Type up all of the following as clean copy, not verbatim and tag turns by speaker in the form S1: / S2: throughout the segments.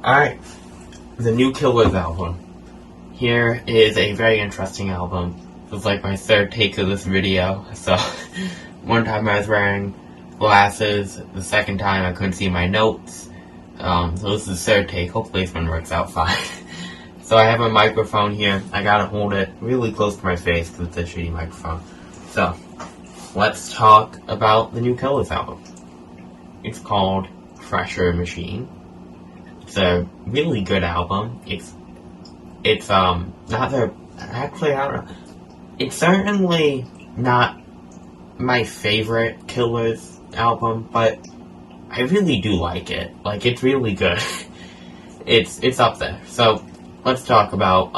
S1: Alright, the new Killers album. Here is a very interesting album. This is like my third take of this video. So, one time I was wearing glasses, the second time I couldn't see my notes. So this is the third take. Hopefully this one works out fine. So I have a microphone here. I gotta hold it really close to my face because it's a shitty microphone. So, let's talk about the new Killers album. It's called Pressure Machine. It's a really good album. It's not their, actually I don't know. It's certainly not my favorite Killers album, but I really do like it. Like, it's really good. it's up there. So let's talk about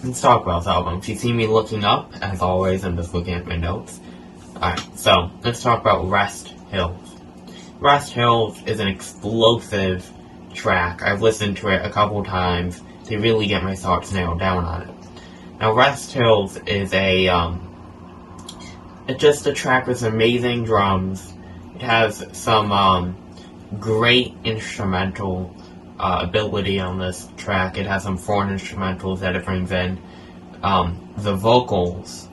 S1: this album. If you see me looking up, as always, I'm just looking at my notes. Alright, so let's talk about Rest Hills. Rest Hills is an explosive track. I've listened to it a couple times to really get my thoughts nailed down on it. Now, Rest Hills is it's just a track with amazing drums. It has some great instrumental ability on this track. It has some foreign instrumentals that it brings in. The vocals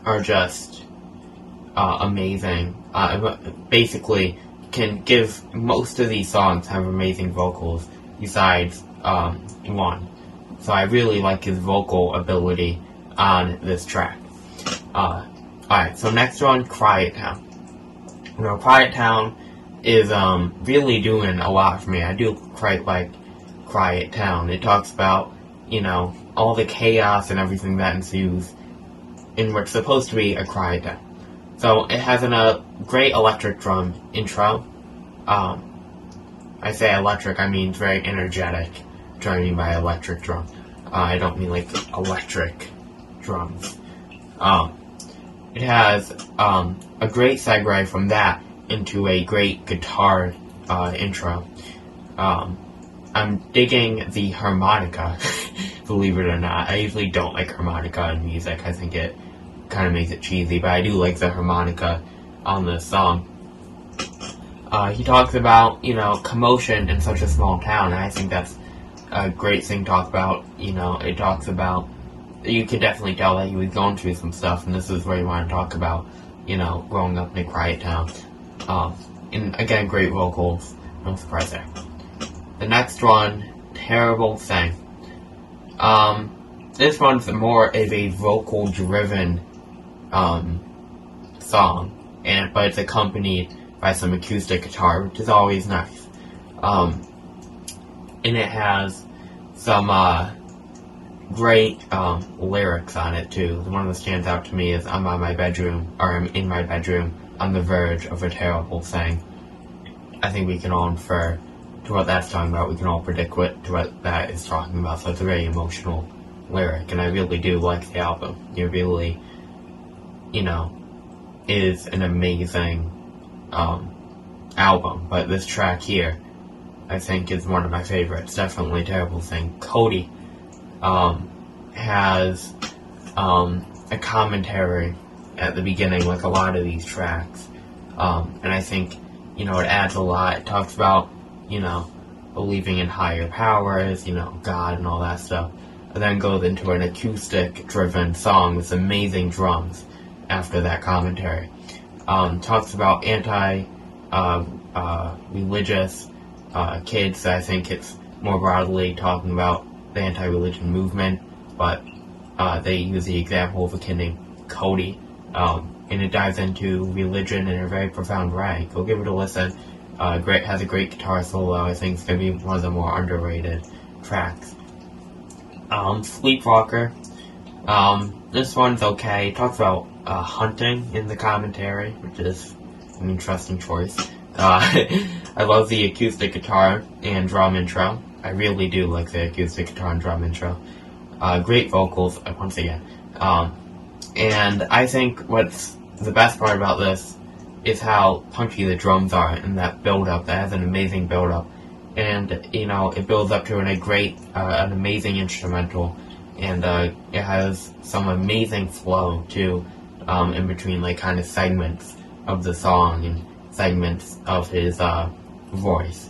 S1: are just amazing. Basically, can give most of these songs have amazing vocals besides one. So I really like his vocal ability on this track. Alright, so next one, Quiet Town. You know, Quiet Town is really doing a lot for me. I do quite like Quiet Town. It talks about, you know, all the chaos and everything that ensues in what's supposed to be a quiet town. So it has a great electric drum intro. I say electric, I mean very energetic. What do I mean by electric drum? I don't mean like electric drums. It has a great segue from that into a great guitar intro. I'm digging the harmonica, believe it or not. I usually don't like harmonica in music. I think it kind of makes it cheesy, but I do like the harmonica on this song. He talks about, you know, commotion in such a small town, and I think that's a great thing to talk about. You know, it talks about, you can definitely tell that he was going through some stuff, and this is where you want to talk about, you know, growing up in a quiet town. And again, great vocals, no surprise there. The next one, Terrible Thing. This one's more of a vocal-driven song, but it's accompanied by some acoustic guitar, which is always nice. And it has some great lyrics on it too. The one that stands out to me is I'm in my bedroom on the verge of a terrible thing. I think we can all infer to what that's talking about. We can all predict what that is talking about. So it's a very emotional lyric, and I really do like the album. It really, you know, is an amazing album. But this track here, I think, is one of my favorites. Definitely Terrible Thing. Cody has a commentary at the beginning, like a lot of these tracks. And I think, you know, it adds a lot. It talks about, you know, believing in higher powers, you know, God and all that stuff. And then goes into an acoustic-driven song with amazing drums after that commentary. Talks about anti-religious kids. I think it's more broadly talking about the anti-religion movement, but they use the example of a kid named Cody. And it dives into religion in a very profound way. Go give it a listen. Has a great guitar solo. I think it's going to be one of the more underrated tracks. Sleepwalker. This one's okay. It talks about hunting in the commentary, which is an interesting choice. I love the acoustic guitar and drum intro. I really do like the acoustic guitar and drum intro. Great vocals, once again. And I think what's the best part about this is how punchy the drums are and that build-up. That has an amazing build-up. And, you know, it builds up to an amazing instrumental. And it has some amazing flow, too, in between, like, kind of segments of the song and segments of his voice.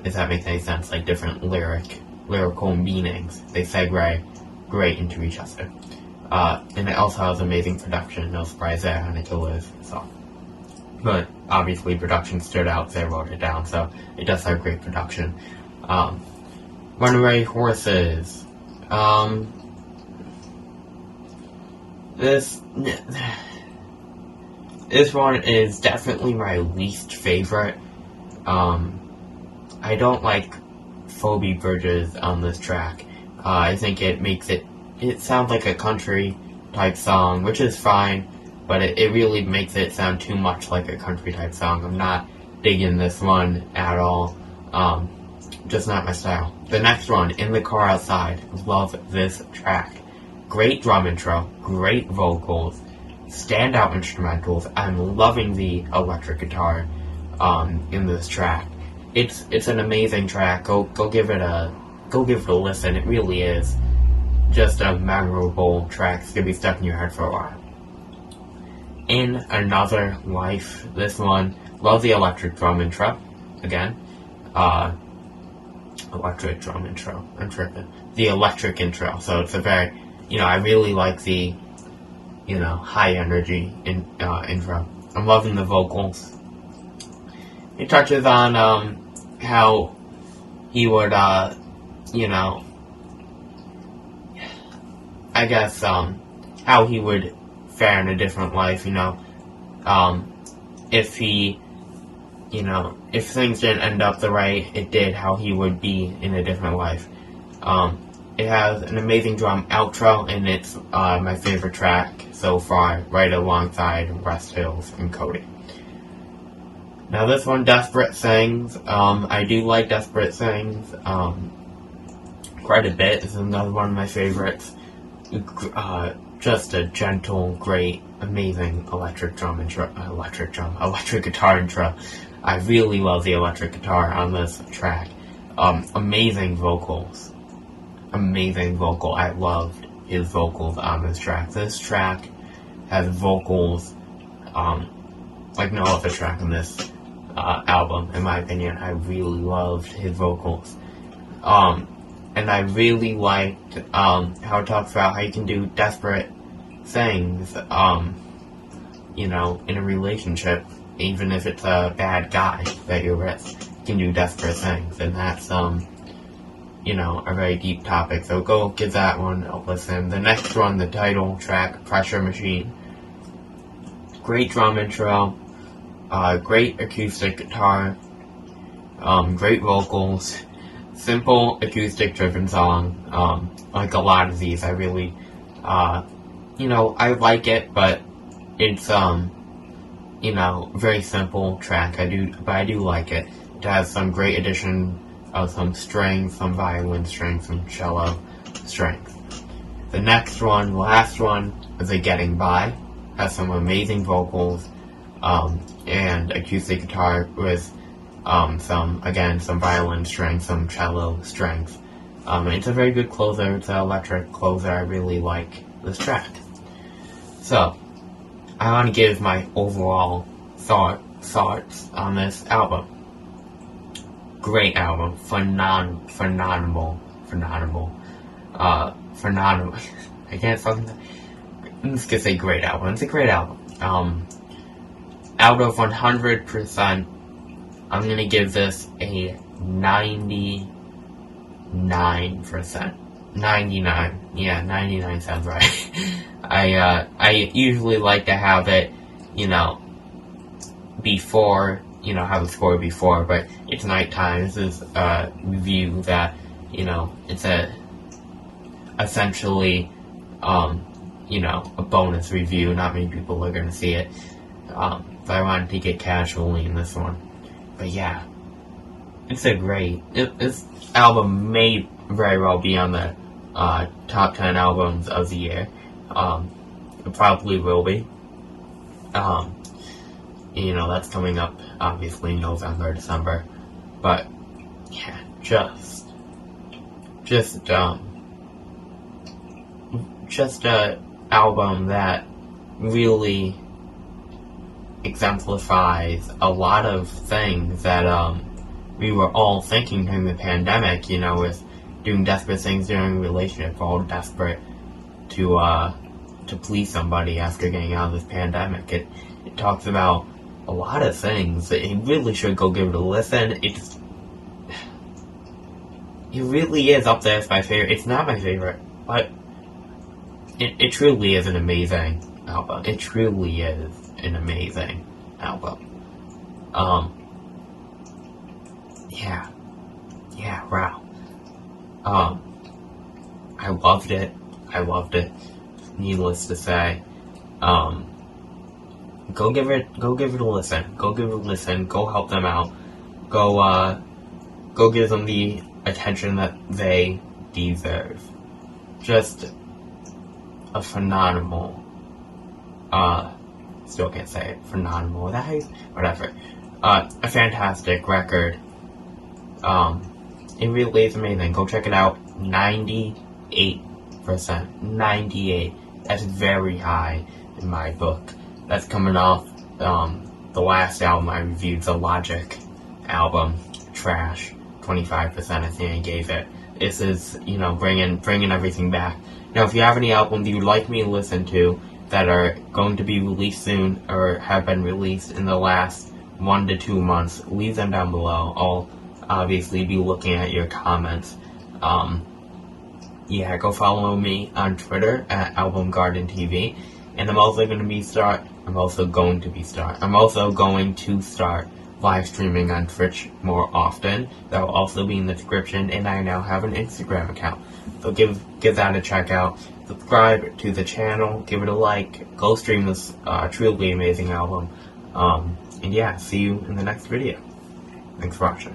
S1: if that makes any sense, like different lyrical meanings. They segue great into each other. And it also has amazing production, no surprise there, on it is, so. But obviously production stood out, so I wrote it down, so it does have great production. Runaway Horses. This one is definitely my least favorite. I don't like Phoebe Bridges on this track. I think it makes it sounds like a country type song, which is fine, but it really makes it sound too much like a country type song. I'm not digging this one at all. Just not my style. The next one, In the Car Outside. Love this track. Great drum intro, great vocals, standout instrumentals. I'm loving the electric guitar in this track. It's an amazing track. Go give it a listen. It really is just a memorable track. It's gonna be stuck in your head for a while. In Another Life, this one, love the electric drum intro. Again, electric drum intro. I'm tripping. The electric intro. So it's a very, I really like the, high energy intro. I'm loving the vocals. It touches on how he would, I guess, how he would fare in a different life, if he, if things didn't end up the way it did, how he would be in a different life. It has an amazing drum outro, and it's my favorite track so far, right alongside Rest Hills and Cody. Now this one, Desperate Things. I do like Desperate Things quite a bit. This is another one of my favorites. Just a gentle, great, amazing electric guitar intro. I really love the electric guitar on this track. Amazing vocals. Amazing vocal. I loved his vocals on this track. This track has vocals like no other track on this album, in my opinion. I really loved his vocals. And I really liked how it talks about how you can do desperate things, in a relationship, even if it's a bad guy that you're with. You can do desperate things, and that's, a very deep topic. So go give that one a listen. The next one, the title track, Pressure Machine. Great drum intro, great acoustic guitar, great vocals, simple acoustic driven song. Like a lot of these, I really, I like it, but it's, very simple track. I do like it. It has some great addition of some strings, some violin strings, some cello strings. The next one, last one, is a Getting By. Has some amazing vocals, and acoustic guitar with some violin strings, some cello strings. It's a very good closer. It's an electric closer. I really like this track. So, I want to give my overall thoughts on this album. Great album. Phenomenal. I can't fucking... I'm just gonna say great album. It's a great album. Out of 100%, I'm gonna give this a 99%. 99. Yeah, 99 sounds right. I usually like to have it, before, have the score before, but it's nighttime. This is a review that, it's essentially, a bonus review. Not many people are gonna see it. But I wanted to get casually in this one. But yeah, it's a great, this album may very well be on the top 10 albums of the year. It probably will be. That's coming up, obviously, November, December. But, yeah, just a album that really exemplifies a lot of things that, we were all thinking during the pandemic, you know, with doing desperate things during a relationship, all desperate to please somebody after getting out of this pandemic. It talks about a lot of things. You really should go give it a listen. It really is up there as my favorite. It's not my favorite, but it truly is an amazing album. It truly is an amazing album. Yeah, wow. I loved it. Needless to say. Go give it a listen. Go help them out. Go give them the attention that they deserve. Just a phenomenal, still can't say it, phenomenal, whatever. A fantastic record. It really is amazing. Go check it out. 98%. 98. That's very high in my book. That's coming off, the last album I reviewed, the Logic album, trash. 25% I think I gave it. This is, you know, bringing everything back. Now, if you have any albums you would like me to listen to that are going to be released soon or have been released in the last 1 to 2 months, leave them down below. I'll obviously be looking at your comments. Go follow me on Twitter at AlbumGardenTV, and I'm also going to start live streaming on Twitch more often. That will also be in the description, and I now have an Instagram account. So give that a check out. Subscribe to the channel, give it a like, go stream this truly amazing album. And yeah, see you in the next video. Thanks for watching.